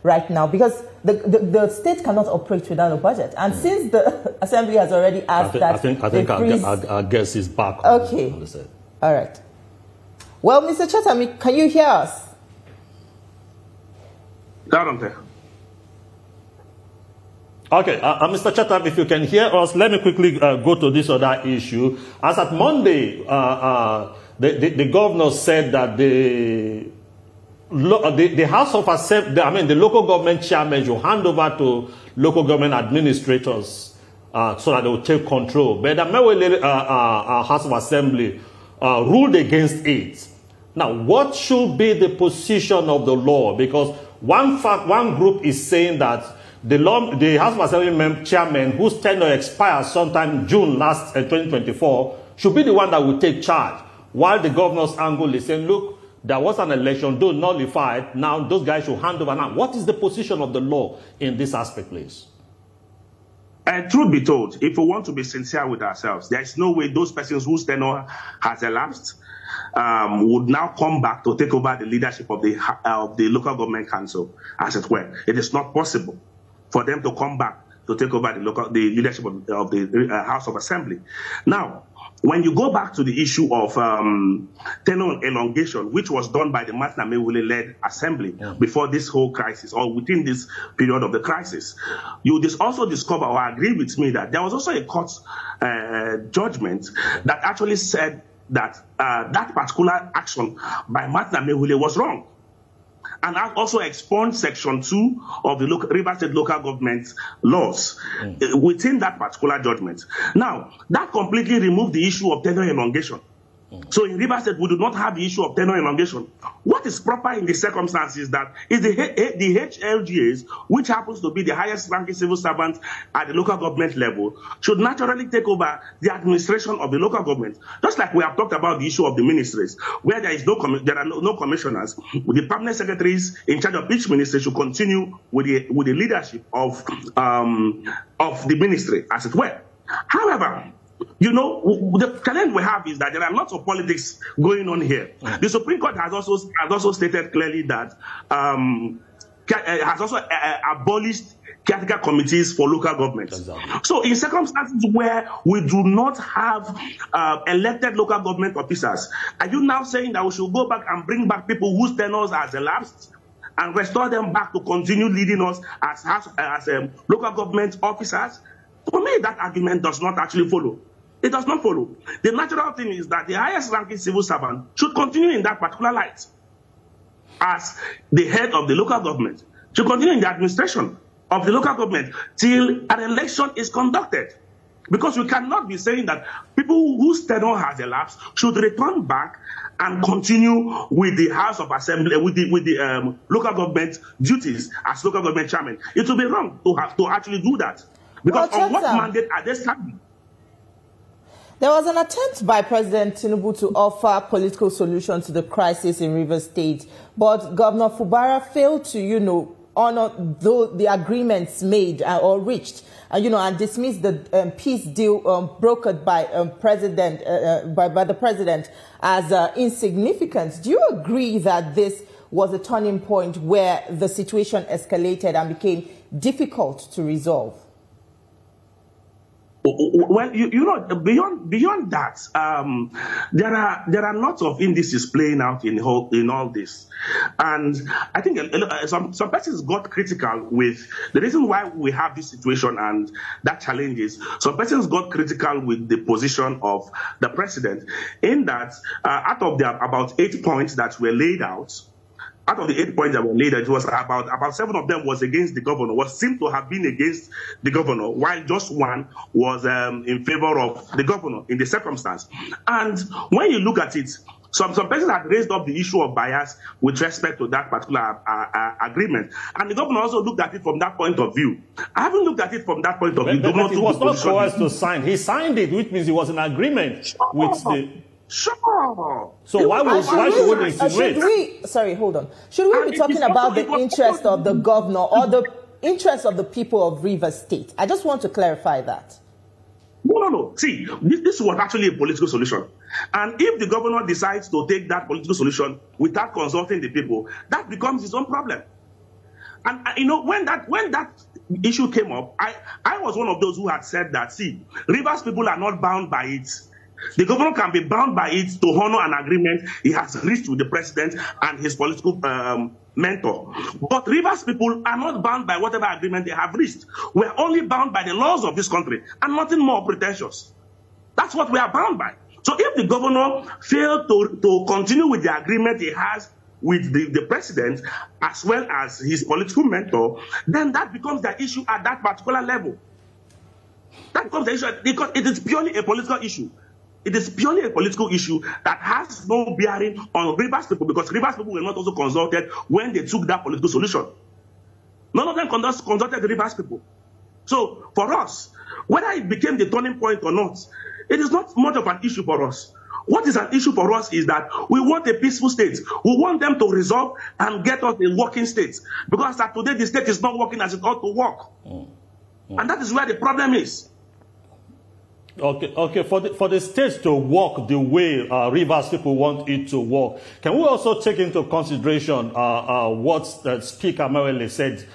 right now? Because the state cannot operate without a budget. And since the Assembly has already asked I think our guest is back. Okay. All right. Well, Mr. Chetam, can you hear us? Loud and clear. Okay, Mr. Chetam, if you can hear us, let me quickly go to this other issue. As at Monday, the governor said that the House of Assembly, the local government chairman will hand over to local government administrators so that they will take control. But the Nwala House of Assembly ruled against it. Now, what should be the position of the law? Because one group is saying that the House of Assembly chairman, whose tenure expires sometime June 2024, should be the one that will take charge. While the governor's angle is saying, look, there was an election, though nullified, now those guys should hand over. Now, what is the position of the law in this aspect, please? Truth be told, if we want to be sincere with ourselves, there is no way those persons whose tenure has elapsed would now come back to take over the leadership of the local government council, as it were. It is not possible for them to come back to take over the leadership of the House of Assembly. Now, when you go back to the issue of tenure elongation, which was done by the Martin Nwala-led assembly before this whole crisis, or within this period of the crisis, you also discover or agree with me that there was also a court judgment that actually said that that particular action by Martin Nwala was wrong. And I've also expunged Section 2 of the Rivers State local government laws within that particular judgment. Now, that completely removed the issue of tenure elongation. So in Rivers State, we do not have the issue of tenure elongation. What is proper in the circumstances that is the HLGAs, which happens to be the highest ranking civil servant at the local government level, should naturally take over the administration of the local government. Just like we have talked about the issue of the ministries, where there are no commissioners, the permanent secretaries in charge of each ministry should continue with the leadership of the ministry, as it were. However, you know, the challenge we have is that there are lots of politics going on here. The Supreme Court has also stated clearly that has also abolished caretaker committees for local governments. Exactly. So in circumstances where we do not have elected local government officers, are you now saying that we should go back and bring back people whose tenures has elapsed and restore them back to continue leading us as local government officers? For me, that argument does not actually follow. It does not follow. The natural thing is that the highest ranking civil servant should continue in that particular light as the head of the local government, should continue in the administration of the local government till an election is conducted. Because we cannot be saying that people whose tenure has elapsed should return back and continue with the House of Assembly, with the local government duties as local government chairman. It will be wrong to actually do that. Because on what mandate are they standing? There was an attempt by President Tinubu to offer political solutions to the crisis in Rivers State, but Governor Fubara failed to, honor the agreements made or reached, and dismissed the peace deal brokered by by the president as insignificant. Do you agree that this was a turning point where the situation escalated and became difficult to resolve? Well, beyond that, there are lots of indices playing out in all this, and I think some persons got critical with the reason why we have this situation and that challenge is some persons got critical with the position of the president in that out of the about 8 points that were laid out. Out of the 8 points that were laid, it was about 7 of them was against the governor, seemed to have been against the governor, while just one was in favor of the governor in the circumstance. And when you look at it, some persons had raised up the issue of bias with respect to that particular agreement. And the governor also looked at it from that point of view. I haven't looked at it from that point of view. But he was not coerced to sign. He signed it, which means he was in agreement with the... Sure. So why should we insinuate? Sorry, hold on. Should we be talking about the interest of the governor or the interest of the people of Rivers State? I just want to clarify that. No. See, this was actually a political solution. And if the governor decides to take that political solution without consulting the people, that becomes his own problem. And you know, when that issue came up, I was one of those who had said that, see, Rivers people are not bound by it. The governor can be bound by it to honor an agreement he has reached with the president and his political mentor. But Rivers people are not bound by whatever agreement they have reached. We are only bound by the laws of this country and nothing more pretentious. That's what we are bound by. So if the governor failed to continue with the agreement he has with the president as well as his political mentor, then that becomes the issue at that particular level. That becomes the issue because it is purely a political issue. It is purely a political issue that has no bearing on Rivers people, because Rivers people were not also consulted when they took that political solution. None of them consulted the Rivers people. So for us, whether it became the turning point or not, it is not much of an issue for us. What is an issue for us is that we want a peaceful state. We want them to resolve and get us a working state. Because today the state is not working as it ought to work. And that is where the problem is. Okay. For the state to work the way Rivers people want it to work, can we also take into consideration what Speaker Nwala said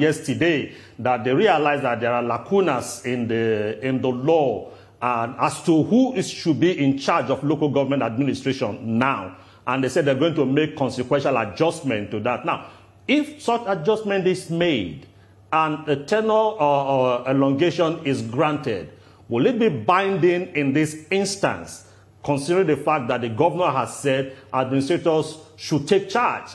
yesterday, that they realize that there are lacunas in the law as to who should be in charge of local government administration now, and they said they're going to make consequential adjustment to that. Now, if such adjustment is made and a tenure or elongation is granted, will it be binding in this instance, considering the fact that the governor has said administrators should take charge?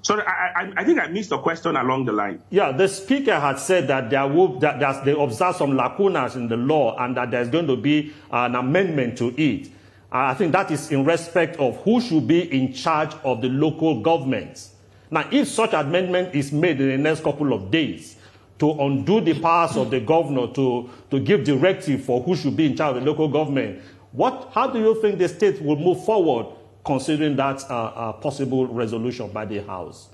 Sorry, I think I missed a question along the line. Yeah, the speaker had said that they observe some lacunas in the law and that there's going to be an amendment to it. I think that is in respect of who should be in charge of the local governments. Now, if such amendment is made in the next couple of days to undo the powers of the governor to give directive for who should be in charge of the local government, how do you think the state will move forward, considering that possible resolution by the House?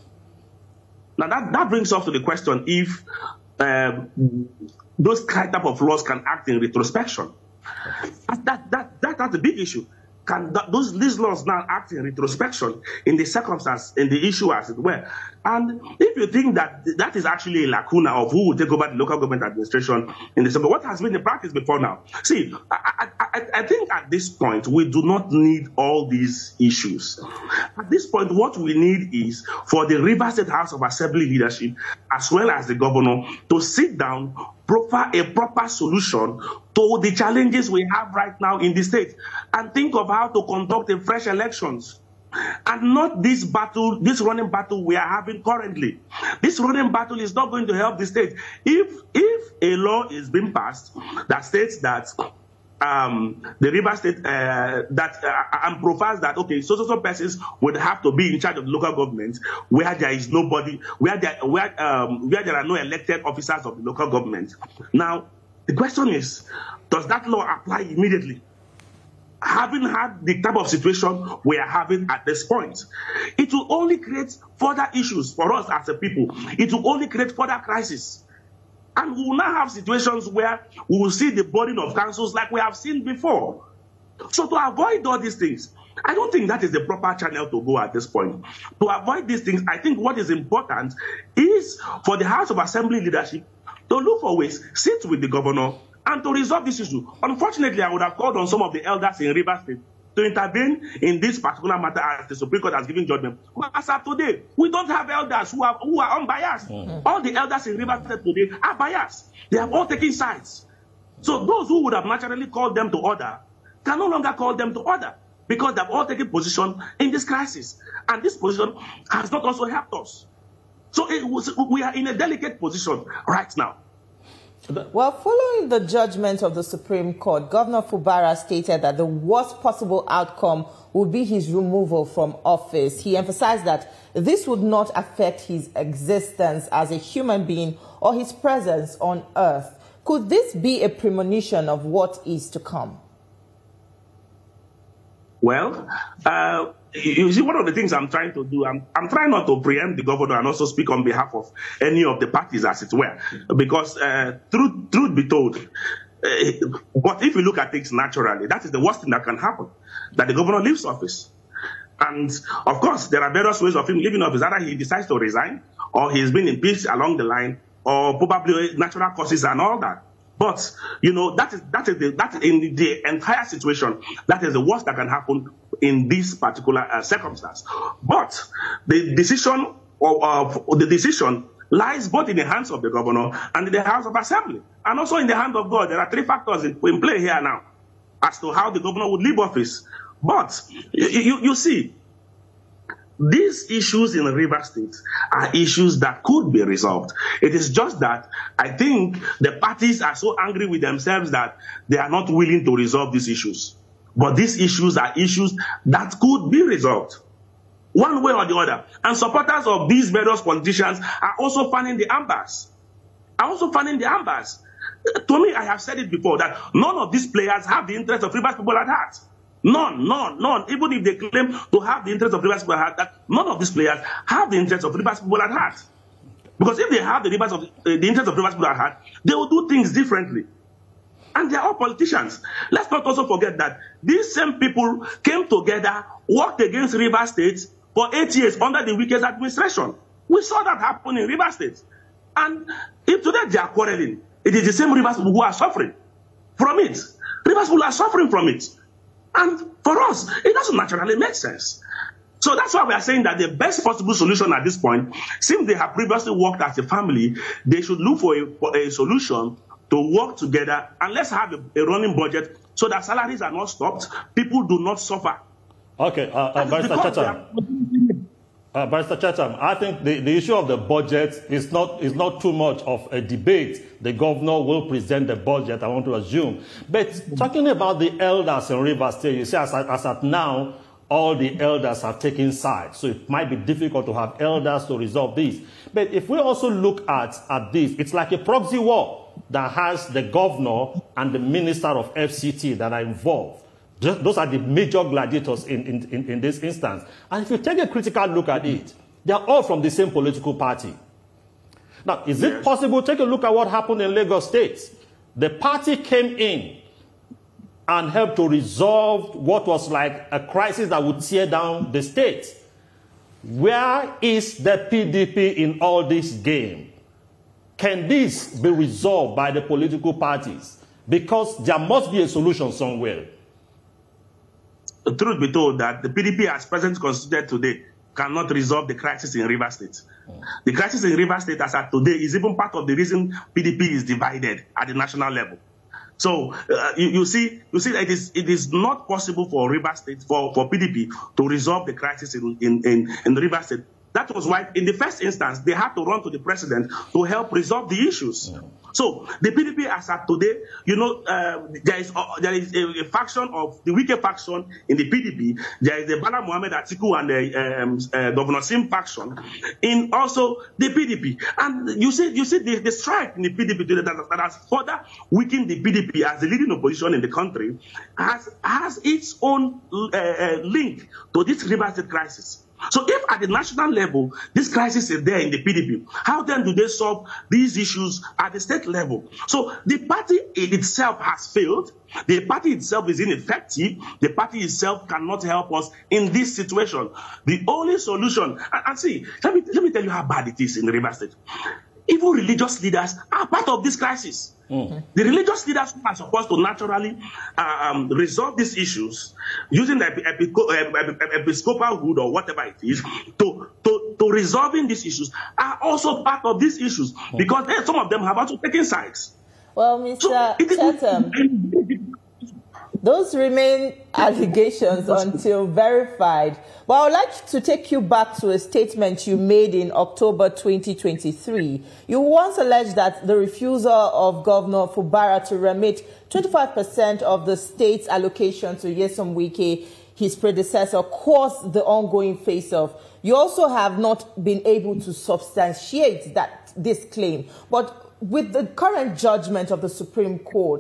Now, that brings us to the question if those type of laws can act in retrospection. That's a big issue. Can these laws now act in retrospection in the circumstance, in the issue as it were? And if you think that that is actually a lacuna of who will take over the local government administration in December, what has been the practice before now? See, I think at this point, we do not need all these issues. At this point, what we need is for the Rivers State House of Assembly leadership, as well as the governor, to sit down, provide a proper solution to the challenges we have right now in the state, and think of how to conduct a fresh elections. And not this running battle we are having currently. This running battle is not going to help the state. If a law is being passed that states that the River State and provides that so persons would have to be in charge of the local government where there is nobody, where there are no elected officers of the local government. Now, the question is, does that law apply immediately? Having had the type of situation we are having at this point, it will only create further issues for us as a people. It will only create further crisis. And we will now have situations where we will see the burden of councils like we have seen before. So to avoid all these things, I don't think that is the proper channel to go at this point. To avoid these things, I think what is important is for the House of Assembly leadership to look for ways, sit with the governor, and to resolve this issue. Unfortunately, I would have called on some of the elders in Rivers State to intervene in this particular matter as the Supreme Court has given judgment. But as of today, we don't have elders who are unbiased. All the elders in Rivers State today are biased. They have all taken sides. So those who would have naturally called them to order can no longer call them to order because they have all taken position in this crisis. And this position has not also helped us. So we are in a delicate position right now. Well, following the judgment of the Supreme Court, Governor Fubara stated that the worst possible outcome would be his removal from office. He emphasized that this would not affect his existence as a human being or his presence on earth. Could this be a premonition of what is to come? Well, you see, one of the things I'm trying to do, I'm trying not to preempt the governor and also speak on behalf of any of the parties, as it were, because truth be told, but if you look at things naturally, that is the worst thing that can happen, that the governor leaves office. And of course, there are various ways of him leaving office. Either he decides to resign, or he's been impeached along the line, or probably natural causes and all that. But you know, that is in the entire situation. That is the worst that can happen in this particular circumstance. But the decision lies both in the hands of the governor and in the House of Assembly, and also in the hand of God. There are three factors in play here now as to how the governor would leave office. But you see, these issues in Rivers State are issues that could be resolved. It is just that I think the parties are so angry with themselves that they are not willing to resolve these issues. But these issues are issues that could be resolved one way or the other. And supporters of these various politicians are also fanning the embers. To me, I have said it before, that none of these players have the interest of Rivers people at heart. None. Even if they claim to have the interest of Rivers people at heart, none of these players have the interest of Rivers people at heart. Because if they have the interest of Rivers people at heart, they will do things differently. And they are all politicians. Let's not also forget that these same people came together, worked against Rivers State for 8 years under the Wike's administration. We saw that happen in Rivers State. And if today they are quarreling, it is the same Rivers people who are suffering from it. Rivers people are suffering from it. And for us, it doesn't naturally make sense. So that's why we are saying that the best possible solution at this point, since they have previously worked as a family, they should look for a solution to work together, and let's have a running budget so that salaries are not stopped, people do not suffer. Okay, Barrister Chetam, I think the issue of the budget is not too much of a debate. The governor will present the budget, I want to assume. But talking about the elders in Rivers State, you see, as at now, all the elders have taken sides. So it might be difficult to have elders to resolve this. But if we also look at this, it's like a proxy war that has the governor and the minister of FCT that are involved. Those are the major gladiators in this instance. And if you take a critical look at it, they are all from the same political party. Now, is it possible? Take a look at what happened in Lagos State. The party came in and helped to resolve what was like a crisis that would tear down the state. Where is the PDP in all this game? Can this be resolved by the political parties? Because there must be a solution somewhere. The truth be told, that the PDP as present constituted today cannot resolve the crisis in Rivers State. The crisis in Rivers State as at today is even part of the reason PDP is divided at the national level. So you see that it is not possible for Rivers State, for PDP to resolve the crisis in Rivers State. That was why, in the first instance, they had to run to the president to help resolve the issues. So the PDP, as at today, you know, there is a faction of the Wike faction in the PDP. There is the Bala Mohammed Atiku and the Governor Sim faction in also the PDP. And you see the strike in the PDP today that has further weakened the PDP as the leading opposition in the country has its own link to this Rivers State crisis. So if at the national level, this crisis is there in the PDP, how then do they solve these issues at the state level? So the party itself has failed. The party itself is ineffective. The party itself cannot help us in this situation. The only solution, and see, let me tell you how bad it is in the Rivers State. Even religious leaders are part of this crisis. The religious leaders who are supposed to naturally resolve these issues using the episcopalhood or whatever it is to resolving these issues are also part of these issues because some of them have also taken sides. Well, Mr. Chetam, those remain allegations until verified. But I would like to take you back to a statement you made in October 2023. You once alleged that the refusal of Governor Fubara to remit 25% of the state's allocation to Nyesom Wike, his predecessor, caused the ongoing face-off. You also have not been able to substantiate this claim. But with the current judgment of the Supreme Court,